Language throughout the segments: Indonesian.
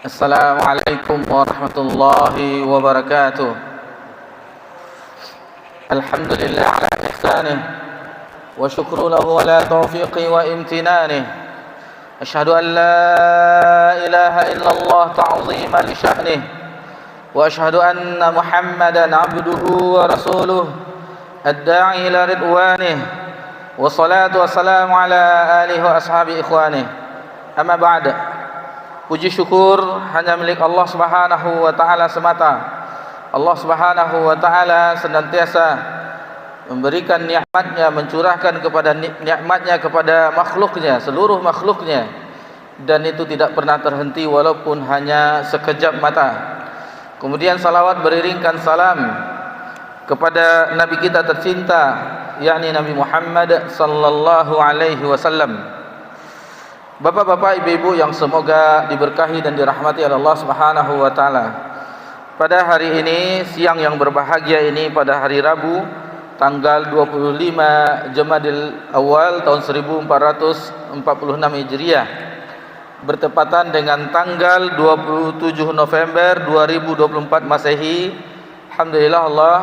Assalamualaikum warahmatullahi wabarakatuh. Alhamdulillah ala ihsanih wa syukru lahu ala taufiqi wa imtinanih. Asyhadu an la ilaha illallah ta'ziman li sya'nih wa asyhadu anna Muhammadan abduhu wa rasuluh ad-da'i ila ridwanih wa salatu wassalamu ala alihi wa ashabi ikhwanih. Amma ba'd. Puji syukur hanya milik Allah Subhanahu wa taala semata. Allah Subhanahu wa taala senantiasa memberikan nikmatnya, mencurahkan kepada nikmatnya kepada makhluknya, seluruh makhluknya, dan itu tidak pernah terhenti walaupun hanya sekejap mata. Kemudian salawat beriringkan salam kepada Nabi kita tercinta, yakni Nabi Muhammad sallallahu alaihi wasallam. Bapak-bapak, ibu-ibu yang semoga diberkahi dan dirahmati oleh Allah Subhanahu wa taala. Pada hari ini, siang yang berbahagia ini, pada hari Rabu tanggal 25 Jamadil Awal tahun 1446 Hijriah, bertepatan dengan tanggal 27 November 2024 Masehi. Alhamdulillah, Allah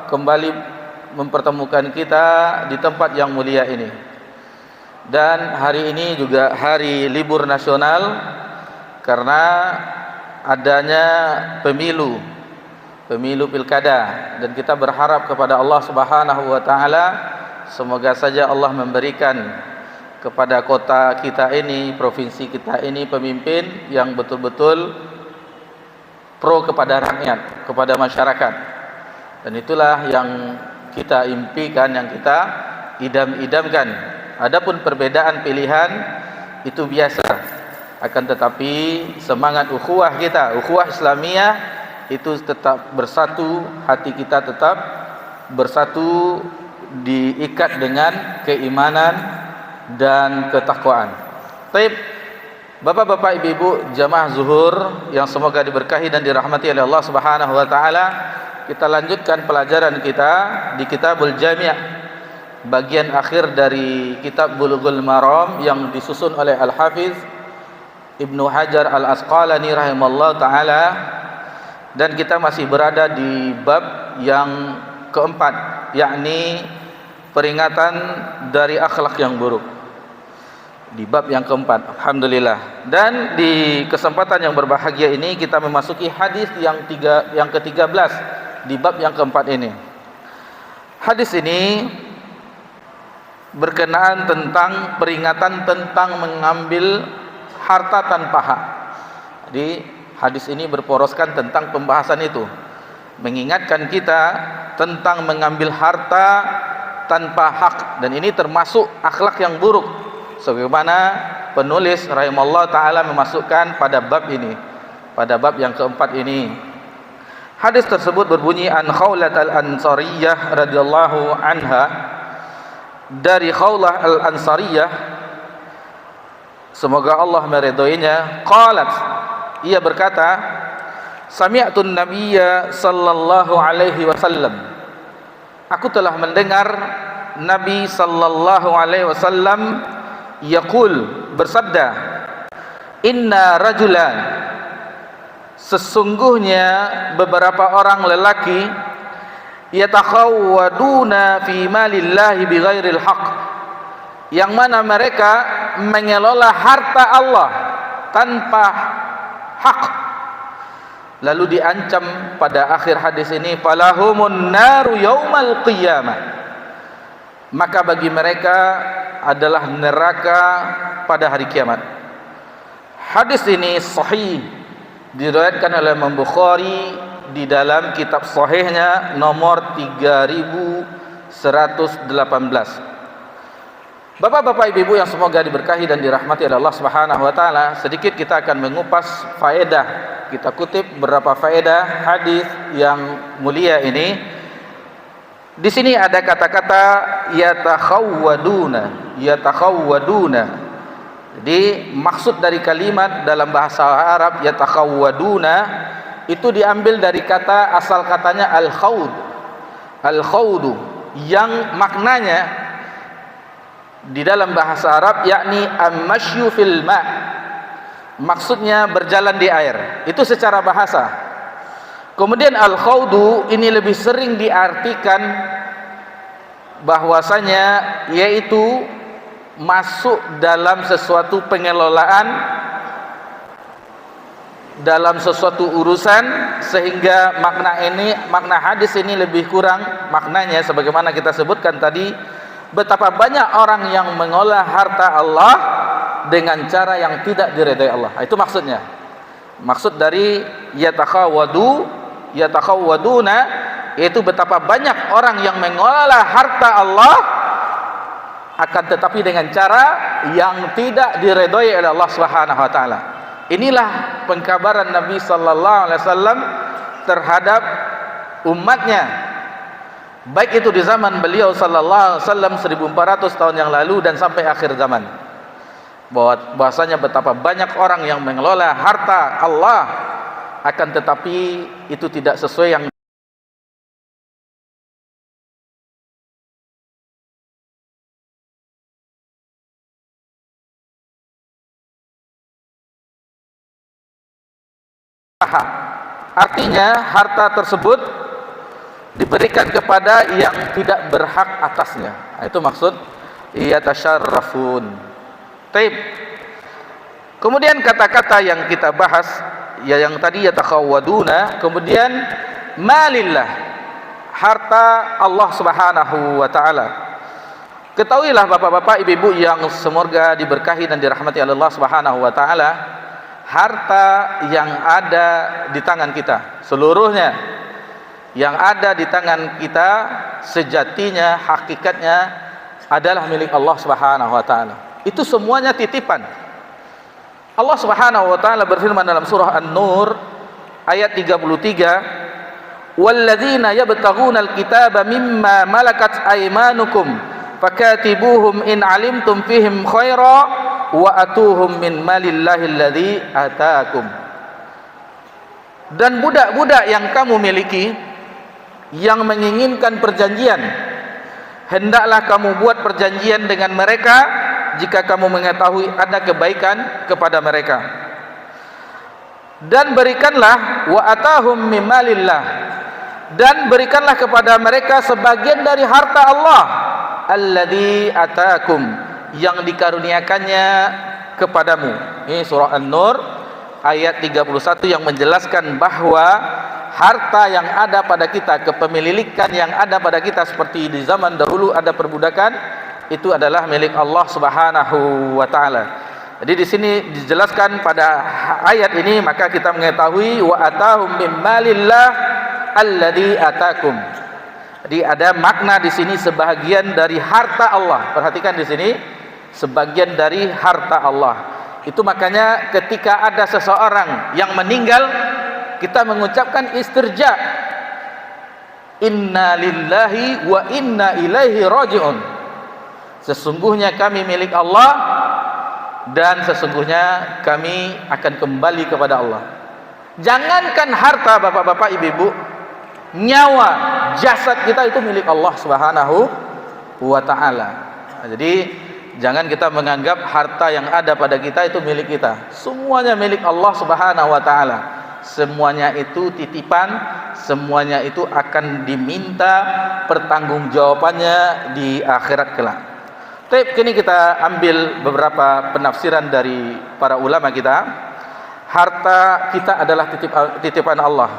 kembali mempertemukan kita di tempat yang mulia ini. Dan hari ini juga hari libur nasional karena adanya pemilu pilkada, dan kita berharap kepada Allah Subhanahu wa taala semoga saja Allah memberikan kepada kota kita ini, provinsi kita ini, pemimpin yang betul-betul pro kepada rakyat, kepada masyarakat. Dan itulah yang kita impikan, yang kita idam-idamkan. Adapun perbedaan pilihan itu biasa, akan tetapi semangat ukhuwah kita, ukhuwah Islamiyah itu tetap bersatu, hati kita tetap bersatu, diikat dengan keimanan dan ketakwaan. Baik, bapak-bapak, ibu-ibu, jamaah zuhur yang semoga diberkahi dan dirahmati oleh Allah Subhanahu wa taala, kita lanjutkan pelajaran kita di Kitabul Jami', bagian akhir dari kitab Bulughul Maram yang disusun oleh Al-Hafiz Ibnu Hajar Al-Asqalani rahimallahu taala, dan kita masih berada di bab yang keempat, yakni peringatan dari akhlak yang buruk. Di bab yang keempat, alhamdulillah. Dan di kesempatan yang berbahagia ini kita memasuki hadis yang ke-13 di bab yang keempat ini. Hadis ini berkenaan tentang peringatan tentang mengambil harta tanpa hak. Jadi hadis ini berporoskan tentang pembahasan itu, mengingatkan kita tentang mengambil harta tanpa hak, dan ini termasuk akhlak yang buruk, sebagaimana penulis rahimahullah taala memasukkan pada bab ini, pada bab yang keempat ini. Hadis tersebut berbunyi, an Khawlat al-Ansariyah radhiyallahu anha, dari Khawlah al-Ansariyah, semoga Allah meridhoinya, qalat, ia berkata, sami'tun nabiyya sallallahu alaihi wasallam, aku telah mendengar Nabi sallallahu alaihi wasallam yaqul, bersabda, inna rajulan, sesungguhnya beberapa orang lelaki, yatakhawwaduna fi malillahi bighairil haq, yang mana mereka mengelola harta Allah tanpa hak. Lalu diancam pada akhir hadis ini, falahumun naru yaumal qiyamah, maka bagi mereka adalah neraka pada hari kiamat. Hadis ini sahih, diriwayatkan oleh Imam Bukhari di dalam kitab sahihnya nomor 3118. Bapak-bapak, ibu-ibu yang semoga diberkahi dan dirahmati oleh Allah Subhanahu wa taala, sedikit kita akan mengupas faedah. Kita kutip beberapa faedah hadis yang mulia ini. Di sini ada kata-kata yatakhawwaduna. Jadi maksud dari kalimat dalam bahasa Arab yatakhawwaduna itu diambil dari kata, asal katanya al-khawdu, yang maknanya di dalam bahasa Arab yakni am-mashyu fil ma', maksudnya berjalan di air, itu secara bahasa. Kemudian al-khawdu ini lebih sering diartikan bahwasanya yaitu masuk dalam sesuatu pengelolaan, dalam sesuatu urusan, sehingga makna hadis ini lebih kurang maknanya sebagaimana kita sebutkan tadi, betapa banyak orang yang mengolah harta Allah dengan cara yang tidak diridai Allah. Itu maksudnya. Maksud dari yatakhawwaduna, yaitu betapa banyak orang yang mengolah harta Allah akan tetapi dengan cara yang tidak diridai oleh Allah Subhanahu wa taala. Inilah pengkabaran Nabi sallallahu alaihi wasallam terhadap umatnya, baik itu di zaman beliau sallallahu alaihi wasallam 1400 tahun yang lalu dan sampai akhir zaman, bahwasanya betapa banyak orang yang mengelola harta Allah akan tetapi itu tidak sesuai yang artinya harta tersebut diberikan kepada yang tidak berhak atasnya. Itu maksud yatasharrafun. Taib. Kemudian kata-kata yang kita bahas, ya yang tadi yatakhawwaduna, kemudian malillah, harta Allah Subhanahu wa taala. Ketahuilah bapak-bapak, ibu-ibu yang semoga diberkahi dan dirahmati oleh Allah Subhanahu wa taala, harta yang ada di tangan kita, seluruhnya yang ada di tangan kita sejatinya, hakikatnya adalah milik Allah Subhanahu wa taala. Itu semuanya titipan. Allah Subhanahu wa taala berfirman dalam surah An-Nur ayat 33, "Walladzina yabtaghuna al-kitaba mimma malakat aymanukum fakatibuhum in alimtum fihim khaira wa atuhum min malillahi alladzi ataakum." Dan budak-budak yang kamu miliki yang menginginkan perjanjian, hendaklah kamu buat perjanjian dengan mereka jika kamu mengetahui ada kebaikan kepada mereka. Dan berikanlah wa atahum min malillah, dan berikanlah kepada mereka sebagian dari harta Allah alladzi ataakum, yang dikaruniakannya kepadamu. Ini surah An-Nur ayat 31 yang menjelaskan bahwa harta yang ada pada kita, kepemilikan yang ada pada kita, seperti di zaman dahulu ada perbudakan, itu adalah milik Allah Subhanahu wa taala. Jadi di sini dijelaskan pada ayat ini, maka kita mengetahui wa atahum mim malillah alladzi atakum. Jadi ada makna di sini sebahagian dari harta Allah. Perhatikan di sini, sebagian dari harta Allah. Itu makanya ketika ada seseorang yang meninggal, kita mengucapkan istirja, inna lillahi wa inna ilaihi raji'un. Sesungguhnya kami milik Allah dan sesungguhnya kami akan kembali kepada Allah. Jangankan harta bapak-bapak, ibu-ibu, nyawa, jasad kita itu milik Allah Subhanahu wa taala. Jadi jangan kita menganggap harta yang ada pada kita itu milik kita. Semuanya milik Allah Subhanahu wa taala. Semuanya itu titipan, semuanya itu akan diminta pertanggungjawabannya di akhirat kelak. Baik, kini kita ambil beberapa penafsiran dari para ulama kita. Harta kita adalah titipan Allah.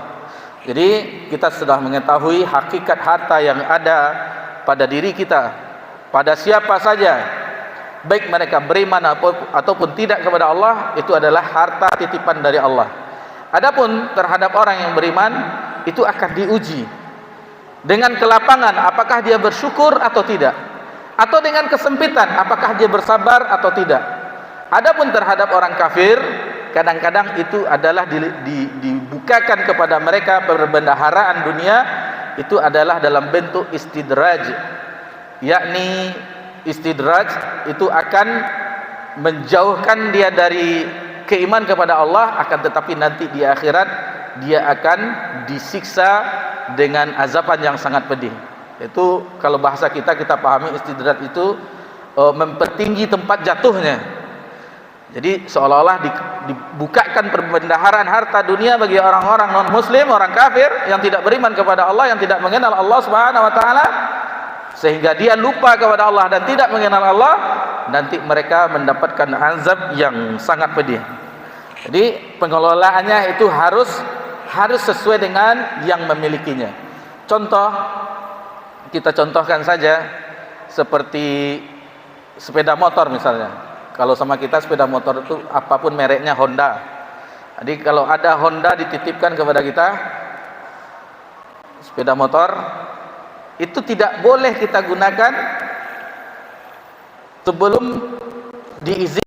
Jadi kita sudah mengetahui hakikat harta yang ada pada diri kita, pada siapa saja, baik mereka beriman ataupun tidak kepada Allah, itu adalah harta titipan dari Allah. Adapun terhadap orang yang beriman, itu akan diuji dengan kelapangan, apakah dia bersyukur atau tidak, atau dengan kesempitan, apakah dia bersabar atau tidak. Adapun terhadap orang kafir, kadang-kadang itu adalah dibukakan kepada mereka perbendaharaan dunia, itu adalah dalam bentuk istidraj, yakni istidraj itu akan menjauhkan dia dari keimanan kepada Allah, akan tetapi nanti di akhirat dia akan disiksa dengan azaban yang sangat pedih. Itu kalau bahasa kita pahami istidraj itu mempertinggi tempat jatuhnya. Jadi seolah-olah dibukakan perbendaharaan harta dunia bagi orang-orang non-muslim, orang kafir yang tidak beriman kepada Allah, yang tidak mengenal Allah Subhanahu wa taala, sehingga dia lupa kepada Allah dan tidak mengenal Allah. Nanti mereka mendapatkan azab yang sangat pedih. Jadi pengelolaannya itu harus sesuai dengan yang memilikinya. Contoh, kita contohkan saja seperti sepeda motor misalnya. Kalau sama kita sepeda motor itu apapun mereknya Honda. Jadi kalau ada Honda dititipkan kepada kita sepeda motor, itu tidak boleh kita gunakan sebelum diizinkan.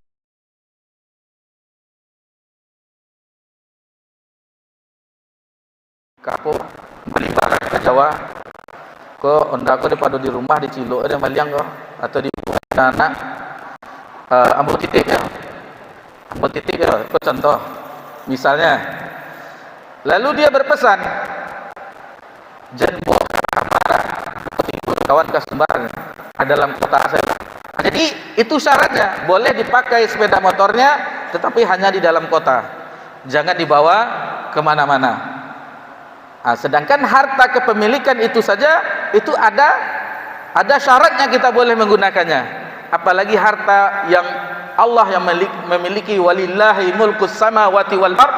Aku beli barang ke Jawa, ke Honda aku daripada di rumah di Cilok ada maliang kok, atau di anak ambil titik ya, itu contoh misalnya. Lalu dia berpesan, jangan buang marah kawan kesembaran dalam kota saya. Jadi itu syaratnya, boleh dipakai sepeda motornya, tetapi hanya di dalam kota, jangan dibawa kemana-mana. Nah, sedangkan harta kepemilikan itu saja itu ada syaratnya kita boleh menggunakannya. Apalagi harta yang Allah yang memiliki, walillahi mulkus samawati wal ard,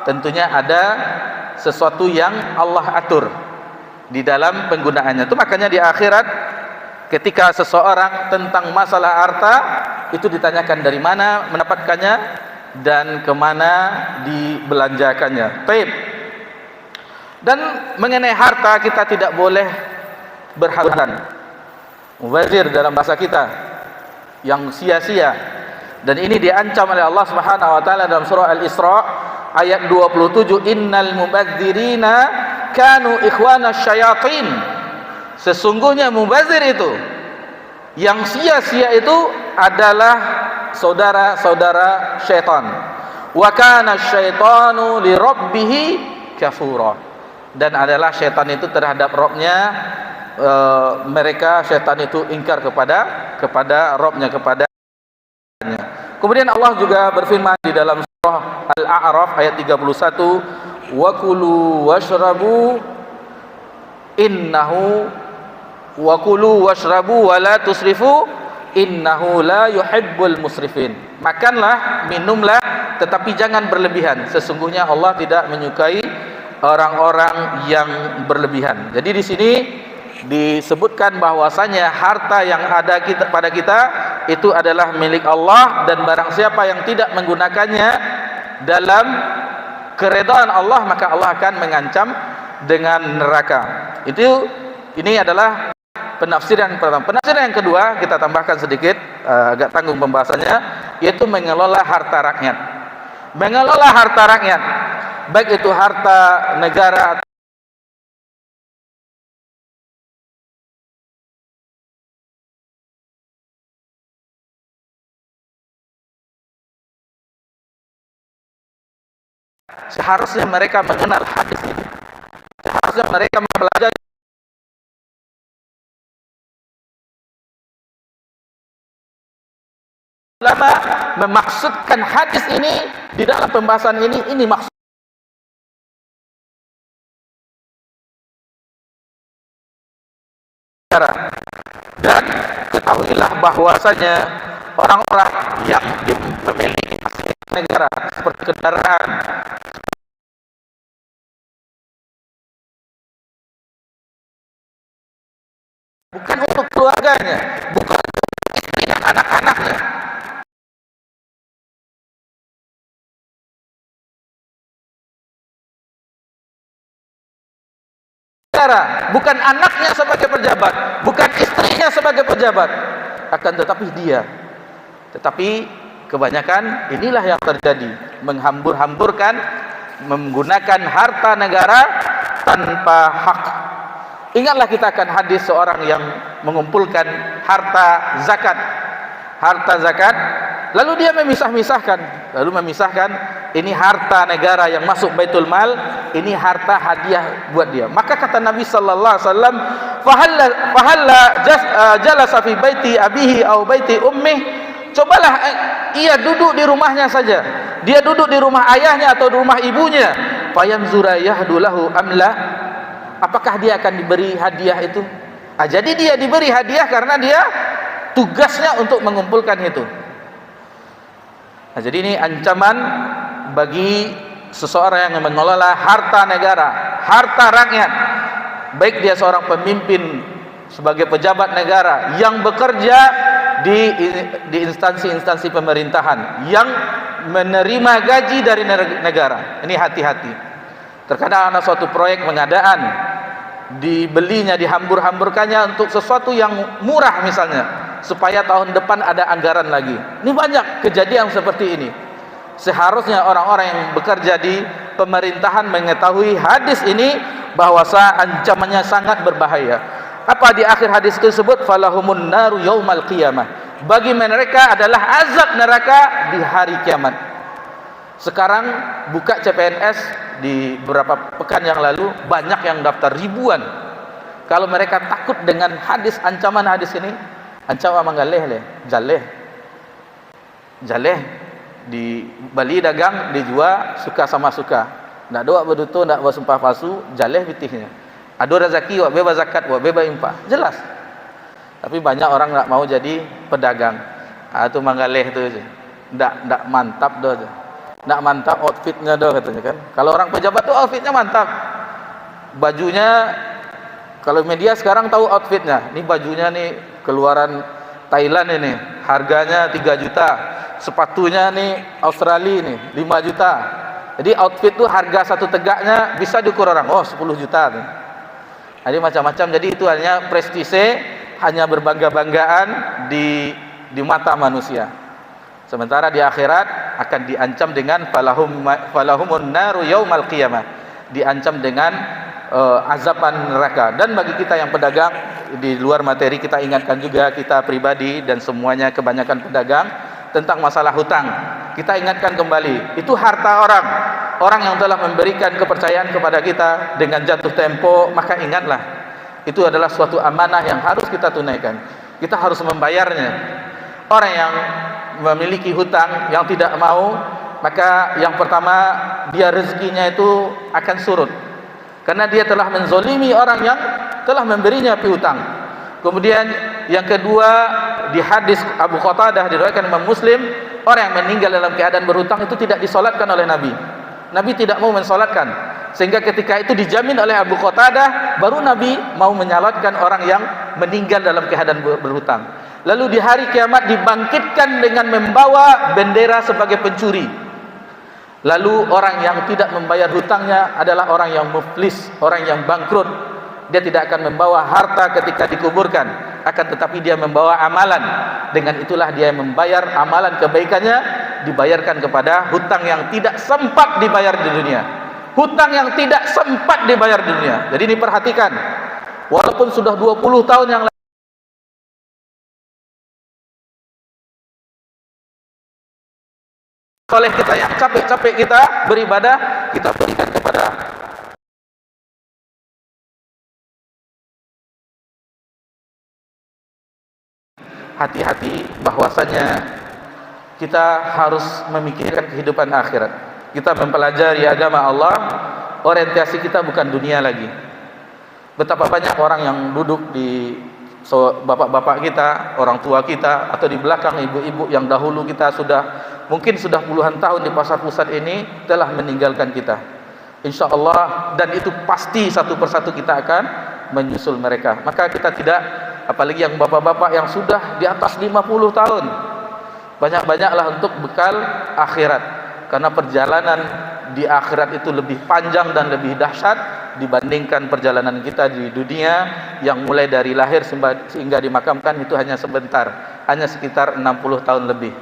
tentunya ada sesuatu yang Allah atur di dalam penggunaannya. Itu makanya di akhirat ketika seseorang tentang masalah harta itu ditanyakan dari mana mendapatkannya dan kemana dibelanjakannya. Baik. Dan mengenai harta kita tidak boleh berhaburan, mubazir dalam bahasa kita, yang sia-sia. Dan ini diancam oleh Allah Subhanahu wa taala dalam surah Al-Isra ayat 27, innal mubadzirina kanu ikhwana syayatin. Sesungguhnya mubazir itu, yang sia-sia itu adalah saudara-saudara syaitan. Wa kana syaitanu li rabbih kafura. Dan adalah syaitan itu terhadap Rabbnya, mereka syaitan itu ingkar kepada Rabbnya, kepadanya. Kemudian Allah juga berfirman di dalam surah Al-A'raf ayat 31, wa kulu washrabu wa la tusrifu innahu la yuhibbul musrifin. Makanlah, minumlah, tetapi jangan berlebihan. Sesungguhnya Allah tidak menyukai orang-orang yang berlebihan. Jadi di sini disebutkan bahwasanya harta yang ada pada kita itu adalah milik Allah, dan barang siapa yang tidak menggunakannya dalam keredaan Allah, maka Allah akan mengancam dengan neraka. Ini adalah penafsiran pertama. Penafsiran yang kedua kita tambahkan sedikit, agak tanggung pembahasannya, yaitu mengelola harta rakyat. Mengelola harta rakyat, baik itu harta negara seharusnya mereka mengenal hadis ini. Seharusnya mereka mempelajari. Ulama memaksudkan hadis ini di dalam pembahasan ini maksud. Dan ketahuilah bahwasanya orang-orang yang memiliki fasilitas negara seperti kendaraan, bukan untuk keluarganya, bukan untuk istri dan anak-anaknya, bukan anaknya sebagai pejabat, bukan istrinya sebagai pejabat, akan tetapi kebanyakan inilah yang terjadi, menghambur-hamburkan, menggunakan harta negara tanpa hak. Ingatlah kita akan hadis seorang yang mengumpulkan harta zakat, lalu dia memisahkan, ini harta negara yang masuk Baitul Mal, ini harta hadiah buat dia. Maka kata Nabi sallallahu alaihi wasallam, fahalla jalasa fi baiti abihi aw baiti ummih Cobalah ia duduk di rumahnya saja, dia duduk di rumah ayahnya atau di rumah ibunya, fayanzura yahdulahu amla, apakah dia akan diberi hadiah itu? Jadi dia diberi hadiah karena dia tugasnya untuk mengumpulkan itu. Jadi ini ancaman bagi seseorang yang mengelola harta negara, harta rakyat, baik dia seorang pemimpin sebagai pejabat negara yang bekerja di instansi-instansi pemerintahan yang menerima gaji dari negara. Ini hati-hati. Terkadang ada suatu proyek pengadaan, dibelinya, dihambur-hamburkannya untuk sesuatu yang murah misalnya, supaya tahun depan ada anggaran lagi. Ini banyak kejadian seperti ini. Seharusnya orang-orang yang bekerja di pemerintahan mengetahui hadis ini, bahwasa ancamannya sangat berbahaya. Apa di akhir hadis tersebut? Falahumun naru yaumal qiyamah, bagi mereka adalah azab neraka di hari kiamat. Sekarang buka CPNS di beberapa pekan yang lalu, banyak yang daftar, ribuan. Kalau mereka takut dengan hadis, ancaman hadis ini, ancaman mangaleh jaleh di Bali dagang dijual suka sama suka, ndak doa bedutu, ndak bersumpah palsu, jaleh bitihnya. Ada rezeki wak bebas zakat, wak bebas infak, jelas. Tapi banyak orang nggak mau jadi pedagang. Itu mangaleh tu je. Ndak mantap doh je. Ndak mantap outfitnya doh katanya kan. Kalau orang pejabat tuh outfitnya mantap. Bajunya, kalau media sekarang tahu outfitnya. Ini bajunya nih keluaran Thailand ini, harganya 3 juta. Sepatunya nih Australia nih 5 juta. Jadi outfit tuh harga satu tegaknya bisa diukur orang, oh 10 juta nih. Jadi macam-macam. Jadi itu hanya prestise, hanya berbangga-banggaan di mata manusia. Sementara di akhirat akan diancam dengan falahumun naru yaumal qiyamah, diancam dengan azaban neraka. Dan bagi kita yang pedagang, di luar materi kita ingatkan juga kita pribadi dan semuanya, kebanyakan pedagang, tentang masalah hutang. Kita ingatkan kembali, itu harta orang yang telah memberikan kepercayaan kepada kita dengan jatuh tempo, maka ingatlah, itu adalah suatu amanah yang harus kita tunaikan. Kita harus membayarnya. Orang yang memiliki hutang, yang tidak mau, maka yang pertama, dia rezekinya itu akan surut, karena dia telah menzolimi orang yang telah memberinya piutang. Kemudian yang kedua, di hadis Abu Qatadah diriwayatkan Imam Muslim, orang yang meninggal dalam keadaan berhutang itu tidak disolatkan oleh Nabi. Nabi tidak mau mensolatkan, sehingga ketika itu dijamin oleh Abu Qatadah, baru Nabi mau menyalatkan orang yang meninggal dalam keadaan berhutang. Lalu di hari kiamat dibangkitkan dengan membawa bendera sebagai pencuri. Lalu orang yang tidak membayar hutangnya adalah orang yang muflis, orang yang bangkrut. Dia tidak akan membawa harta ketika dikuburkan, akan tetapi dia membawa amalan. Dengan itulah dia membayar amalan kebaikannya, dibayarkan kepada hutang yang tidak sempat dibayar di dunia. Hutang yang tidak sempat dibayar di dunia. Jadi ini perhatikan, walaupun sudah 20 tahun yang lalu, oleh kita yang capek-capek kita beribadah, kita berikan kepada hati-hati, bahwasanya kita harus memikirkan kehidupan akhirat. Kita mempelajari agama Allah, orientasi kita bukan dunia lagi. Betapa banyak orang yang duduk di bapak-bapak kita, orang tua kita, atau di belakang ibu-ibu yang dahulu kita mungkin sudah puluhan tahun di pasar pusat ini, telah meninggalkan kita. Insya Allah, dan itu pasti satu persatu kita akan menyusul mereka. Maka kita tidak, apalagi yang bapak-bapak yang sudah di atas 50 tahun, banyak-banyaklah untuk bekal akhirat, karena perjalanan di akhirat itu lebih panjang dan lebih dahsyat dibandingkan perjalanan kita di dunia, yang mulai dari lahir sehingga dimakamkan itu hanya sebentar, hanya sekitar 60 tahun lebih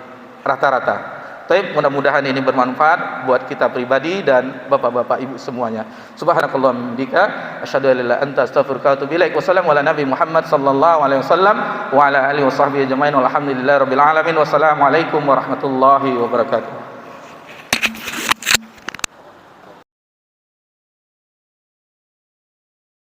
rata-rata. Baik, mudah-mudahan ini bermanfaat buat kita pribadi dan bapak-bapak ibu semuanya. Subhanakallahumma bihamdika asyhadu an la ilaha illa anta astaghfiruka wa atubu ilaik. Wassalamu ala nabi Muhammad sallallahu alaihi wasallam wa ala alihi washabbihi ajmain walhamdulillahi rabbil alamin. Wassalamu alaikum warahmatullahi wabarakatuh.